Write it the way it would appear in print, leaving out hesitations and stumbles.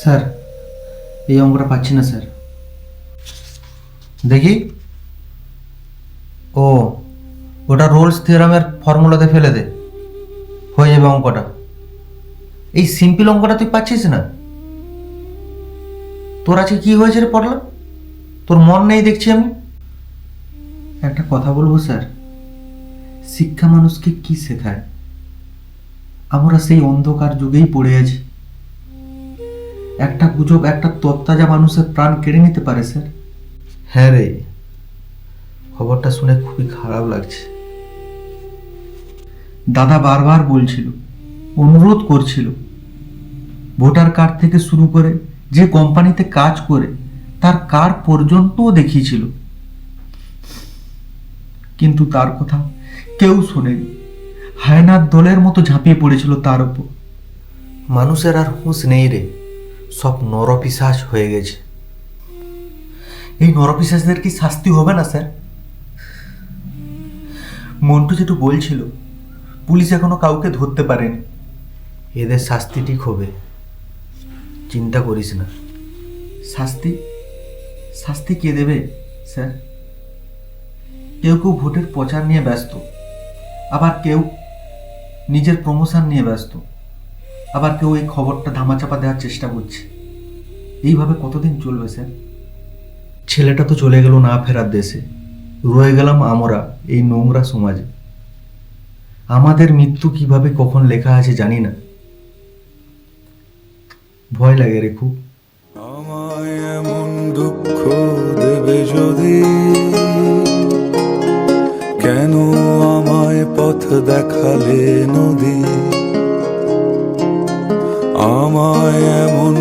Sir, এই অঙ্কটা পাচ্ছি না স্যার। দেখি। ও, ওটা রোলস থিওরামের ফর্মুলাতে ফেলে দে, হয়ে যাবে অঙ্কটা। এই সিম্পল অঙ্কটা তুই পাচ্ছিস না? তোর আজকে কি হয়েছে রে পড়লা? তোর মন নেই দেখছি আমি। একটা কথা বলবো স্যার, শিক্ষা মানুষকে কি শেখায়? আমরা সেই অন্ধকার যুগেই পড়ে আছি। একটা গুজব একটা তত্তাজা মানুষের প্রাণ কেড়ে নিতে পারে স্যার। হ্যাঁ রে, খবরটা শুনে খুবই খারাপ লাগছে। দাদা বারবার বলছিল, অনুরোধ করছিল, ভোটার কার্ড থেকে শুরু করে যে কোম্পানিতে কাজ করে তার কার্ড পর্যন্তও দেখিয়েছিল, কিন্তু তার কথা কেউ শোনেনি। হায়নার দলের মতো ঝাঁপিয়ে পড়েছিল তার উপর। মানুষের আর হুঁশ নেই রে, সব নরপিশাচ হয়ে গেছে। এই নরপিশাচদের কি শাস্তি হবে না স্যার? মন্টু যেটু বলছিল, পুলিশ এখনো কাউকে ধরতে পারেনি। এদের শাস্তি ঠিক হবে, চিন্তা করিস না। শাস্তি শাস্তি কে দেবে স্যার? কেউ কেউ ভোটের প্রচার নিয়ে ব্যস্ত, আবার কেউ নিজের প্রমোশন নিয়ে ব্যস্ত, আবার কেউ এই খবরটা ধামাচাপা দেওয়ার চেষ্টা করছে। এইভাবে কতদিন চলবে স্যার? ছেলেটা তো চলে গেল না ফেরার দেশে, রয়ে গেলাম আমরা এই নোংরা সমাজে। আমাদের মৃত্যু কিভাবে কখন লেখা আছে জানি না। ভয় লাগে রে খুব। আমায় এমন দুঃখ দেবে যদি, কেন আমায় পথ দেখালে নদী? আমায় এমন